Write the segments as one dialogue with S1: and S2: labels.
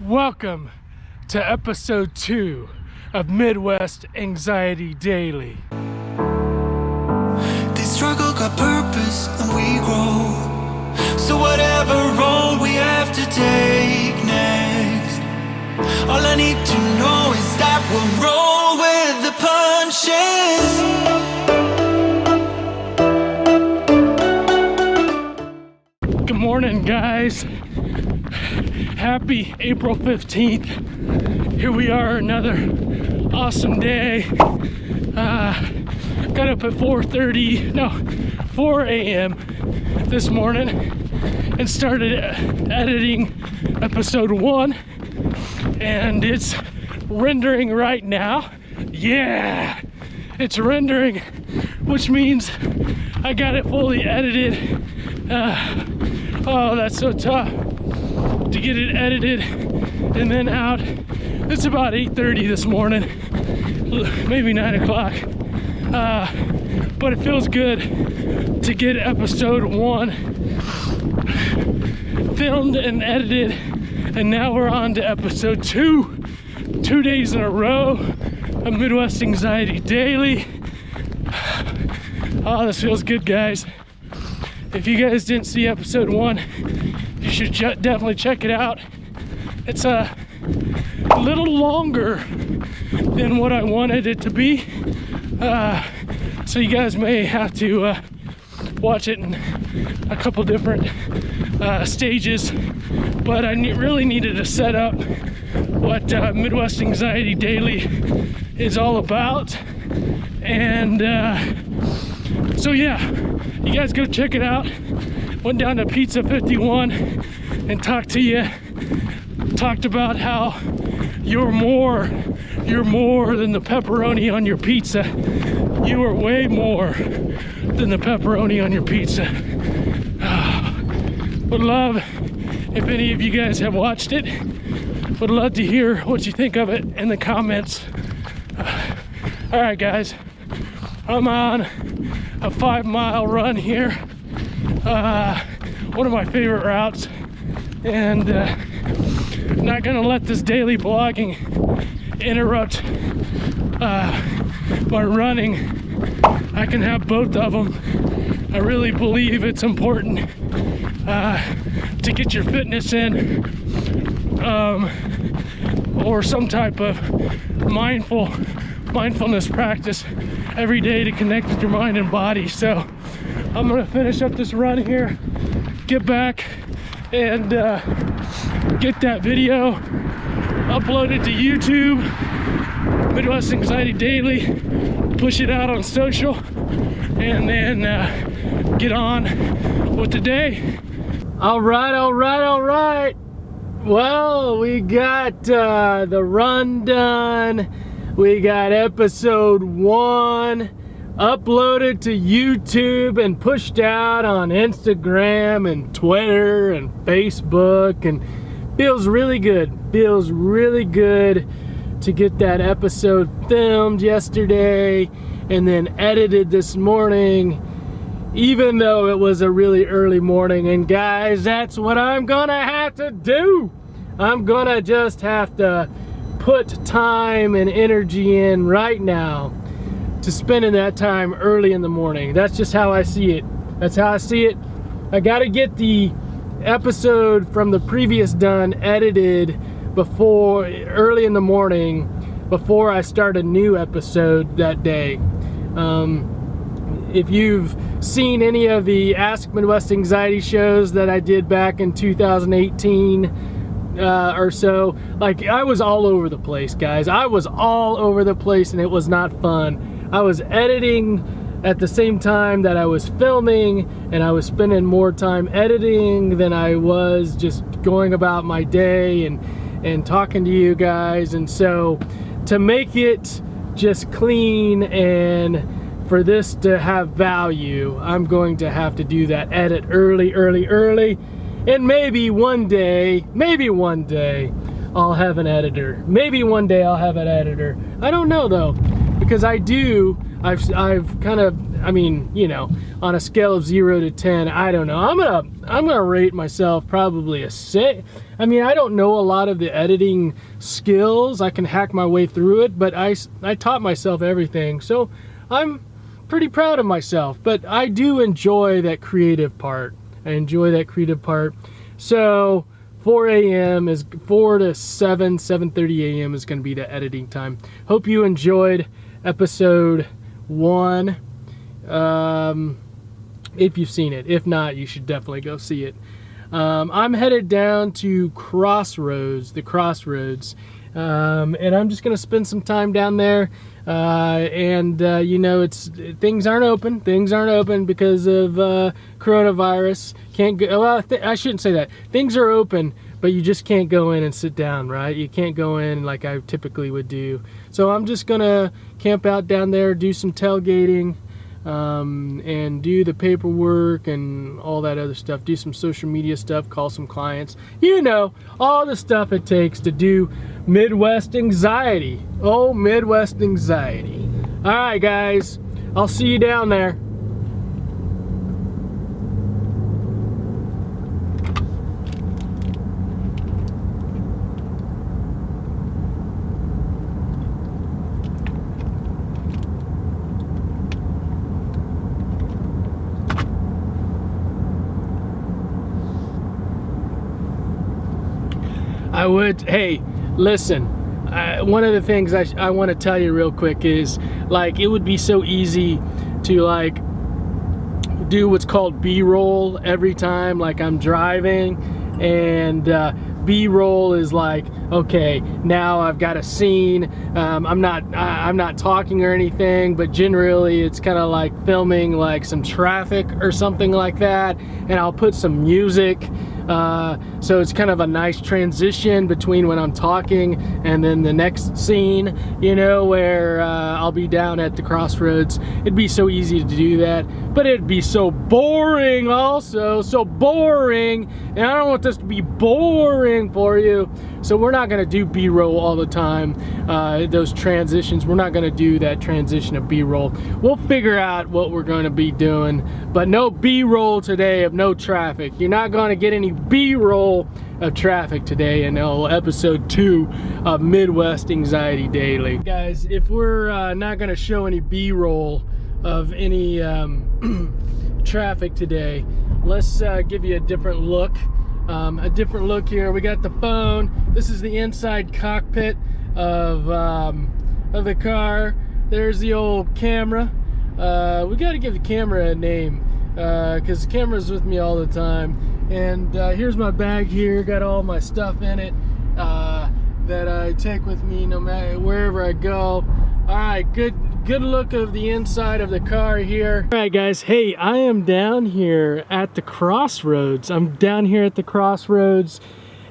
S1: Welcome to episode 2 of Midwest Anxiety Daily.
S2: This struggle got purpose and we grow. So whatever role we have to take next, all I need to know is that we'll roll with the punches.
S1: Good morning, guys. Happy April 15th. Here we are, another awesome day. Got up at 4 a.m. this morning and started editing episode 1, and it's rendering right now. Yeah, it's rendering, which means I got it fully edited. Oh, that's so tough to get it edited and then out. It's about 8:30 this morning, maybe 9 o'clock, but it feels good to get episode 1 filmed and edited, and now we're on to episode 2. 2 days in a row of Midwest Anxiety Daily. Oh, this feels good, guys. If you guys didn't see episode 1, you should definitely check it out. It's a little longer than what I wanted it to be, so you guys may have to watch it in a couple different stages, but I really needed to set up what Midwest Anxiety Daily is all about, and so yeah, you guys go check it out. Went down to Pizza 51 and talked about how you're more than the pepperoni on your pizza. You are way more than the pepperoni on your pizza. Would love if any of you guys have watched it. Would love to hear what you think of it in the comments. All right, guys, I'm on a 5-mile run here. One of my favorite routes, and not gonna let this daily blogging interrupt my running. I can have both of them. I really believe it's important to get your fitness in, or some type of mindfulness practice every day to connect with your mind and body. So I'm gonna finish up this run here, get back and get that video uploaded to YouTube, Midwest Anxiety Daily, push it out on social, and then get on with the day. All right. Well, we got the run done. We got episode 1 uploaded to YouTube and pushed out on Instagram and Twitter and Facebook, and feels really good to get that episode filmed yesterday and then edited this morning, even though it was a really early morning. And guys, that's what I'm gonna have to do. I'm gonna just have to put time and energy in right now to spending that time early in the morning. That's just how I see it. I gotta get the episode from the previous done edited before early in the morning, before I start a new episode that day. If you've seen any of the Ask Midwest Anxiety shows that I did back in 2018 or so, like, I was all over the place, guys. I was all over the place, and it was not fun. I was editing at the same time that I was filming, and I was spending more time editing than I was just going about my day and talking to you guys. And so to make it just clean and for this to have value, I'm going to have to do that edit early. And maybe one day I'll have an editor. I don't know though, because I've kind of I mean, you know, on a scale of 0 to 10, I don't know. I'm gonna rate myself probably a 6. I mean, I don't know a lot of the editing skills. I can hack my way through it, but I taught myself everything, so I'm pretty proud of myself. But I do enjoy that creative part. I enjoy that creative part. So 4 a.m. is 4 to 7:30 a.m. is going to be the editing time. Hope you enjoyed episode 1. If you've seen it. If not, you should definitely go see it. I'm headed down to the Crossroads, and I'm just going to spend some time down there. You know, things aren't open. Things aren't open because of coronavirus. Can't go. Well, I shouldn't say that. Things are open, but you just can't go in and sit down, right? You can't go in like I typically would do. So I'm just gonna camp out down there, do some tailgating, and do the paperwork and all that other stuff. Do some social media stuff, call some clients. You know, all the stuff it takes to do Midwest anxiety. Oh, Midwest anxiety. All right, guys. I'll see you down there. Hey, listen, one of the things I want to tell you real quick is, like, it would be so easy to, like, do what's called B-roll every time, like, I'm driving, and B-roll is like, okay, now I've got a scene. I'm not talking or anything, but generally it's kind of like filming like some traffic or something like that, and I'll put some music. So it's kind of a nice transition between when I'm talking and then the next scene, you know, where I'll be down at the Crossroads. It'd be so easy to do that, but it'd be so boring also, so boring, and I don't want this to be boring for you. So we're not gonna do B-roll all the time, those transitions. We're not gonna do that transition of B-roll. We'll figure out what we're gonna be doing, but no B-roll today of no traffic. You're not gonna get any B-roll of traffic today in episode 2 of Midwest Anxiety Daily. Guys, if we're not gonna show any B-roll of any traffic today, let's give you a different look. Here. We got the phone. This is the inside cockpit of the car. There's the old camera. We got to give the camera a name because the camera's with me all the time. And here's my bag here. Got all my stuff in it that I take with me no matter wherever I go. All right, good look of the inside of the car here. All right, guys. Hey, I am down here at the Crossroads. I'm down here at the Crossroads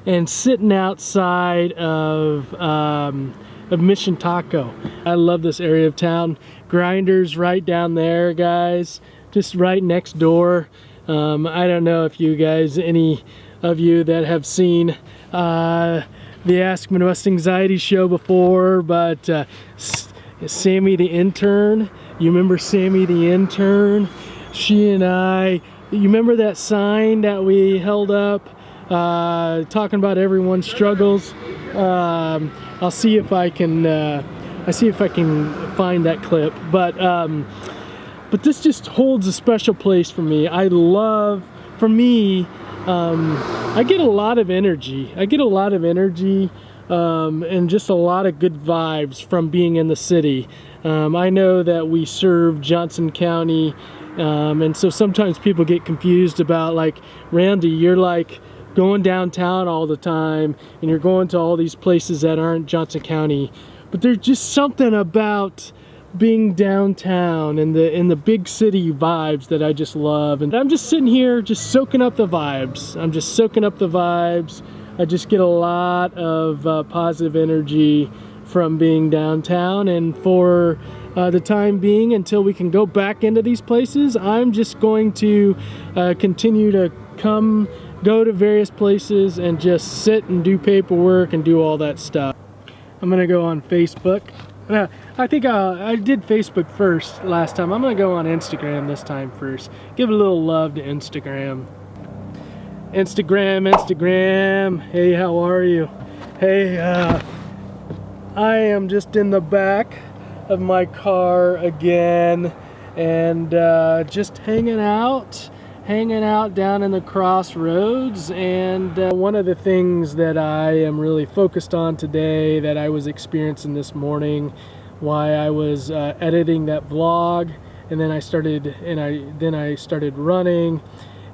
S1: and sitting outside of Mission Taco. I love this area of town. Grinders right down there, guys. Just right next door. I don't know if you guys, any of you that have seen the Ask Midwest Anxiety show before, but Sammy the intern, you remember Sammy the intern? She and I, you remember that sign that we held up talking about everyone's struggles? I'll see if I can find that clip, but this just holds a special place for me. I get a lot of energy. And just a lot of good vibes from being in the city. I know that we serve Johnson County, and so sometimes people get confused about, like, Randy, you're like going downtown all the time and you're going to all these places that aren't Johnson County, but there's just something about being downtown and the big city vibes that I just love. And I'm just sitting here just soaking up the vibes. I just get a lot of positive energy from being downtown, and for the time being, until we can go back into these places, I'm just going to continue to go to various places and just sit and do paperwork and do all that stuff. I'm gonna go on Facebook I think I did Facebook first last time. I'm gonna go on Instagram this time first. Give a little love to Instagram. Instagram. Hey, how are you? Hey, I am just in the back of my car again, and just hanging out down in the crossroads. And one of the things that I am really focused on today, that I was experiencing this morning while I was editing that vlog, and then I started running,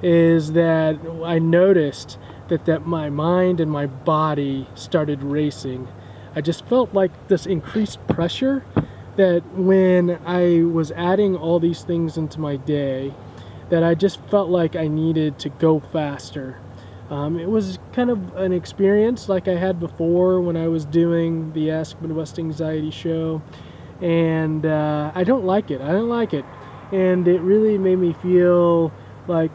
S1: is that I noticed that my mind and my body started racing. I just felt like this increased pressure, that when I was adding all these things into my day, that I just felt like I needed to go faster. It was kind of an experience like I had before when I was doing the Ask Midwest Anxiety show, and I don't like it. And it really made me feel like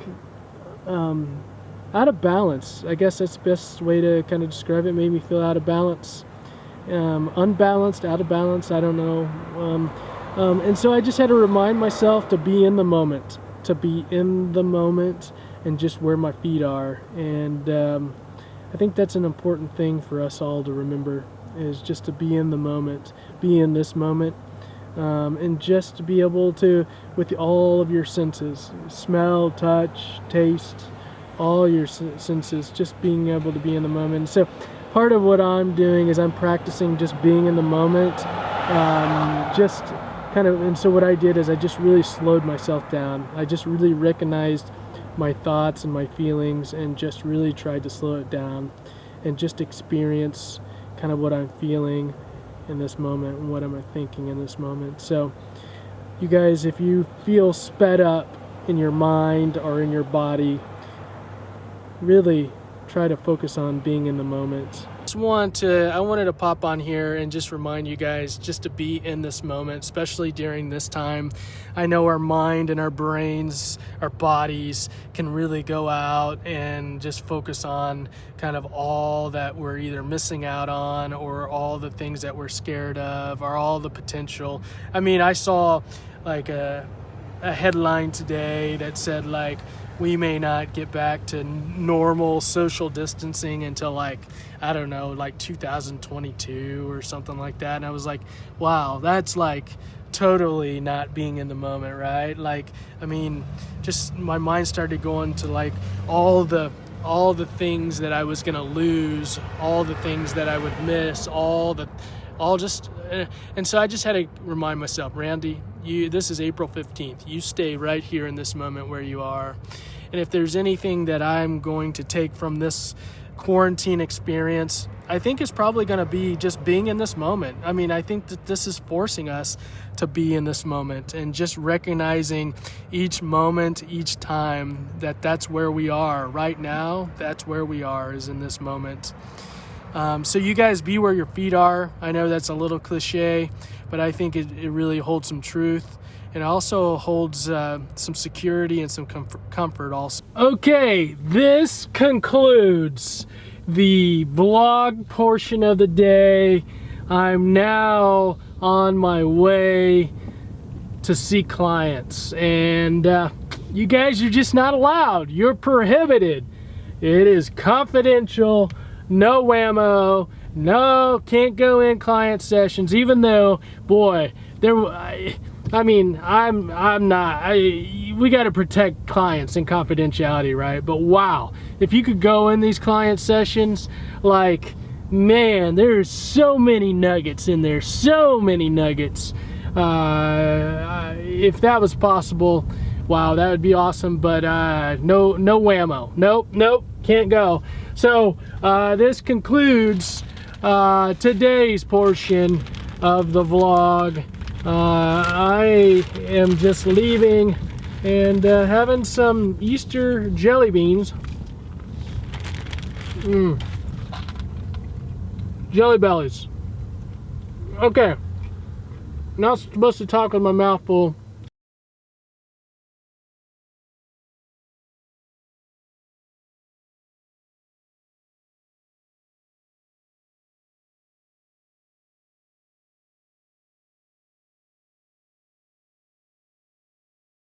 S1: out of balance. I guess that's the best way to kind of describe it. It made me feel out of balance, unbalanced, out of balance, I don't know. And so I just had to remind myself to be in the moment, and just where my feet are. And I think that's an important thing for us all to remember, is just to be in the moment, be in this moment, and just to be able to, with all of your senses, smell, touch, taste, all your senses, just being able to be in the moment. So part of what I'm doing is I'm practicing just being in the moment, and so what I did is I just really slowed myself down. I just really recognized my thoughts and my feelings, and just really tried to slow it down and just experience kind of what I'm feeling in this moment and what am I thinking in this moment. So you guys, if you feel sped up in your mind or in your body, really try to focus on being in the moment. I wanted to pop on here and just remind you guys just to be in this moment, especially during this time. I know our mind and our brains, our bodies can really go out and just focus on kind of all that we're either missing out on, or all the things that we're scared of, or all the potential. I mean, I saw like a headline today that said like, we may not get back to normal social distancing until like, I don't know, like 2022 or something like that. And I was like, wow, that's like totally not being in the moment, right? Like, I mean, just my mind started going to like all the things that I was gonna lose, all the things that I would miss, and so I just had to remind myself, Randy, this is April 15th. You stay right here in this moment where you are. And if there's anything that I'm going to take from this quarantine experience, I think it's probably going to be just being in this moment. I mean, I think that this is forcing us to be in this moment, and just recognizing each moment, each time, that's where we are right now. That's where we are, is in this moment. So you guys, be where your feet are. I know that's a little cliche, but I think it really holds some truth. It also holds some security and some comfort also. Okay, this concludes the vlog portion of the day. I'm now on my way to see clients, and you guys are just not allowed. You're prohibited. It is confidential. No whammo, no, can't go in client sessions, even though, boy, we got to protect clients and confidentiality, right? But wow, if you could go in these client sessions, like, man, there's so many nuggets in there, so many nuggets. If that was possible, wow, that would be awesome. But no whammo, nope, can't go. So this concludes today's portion of the vlog. I am just leaving and having some Easter jelly beans. Jelly bellies. Okay, not supposed to talk with my mouth full.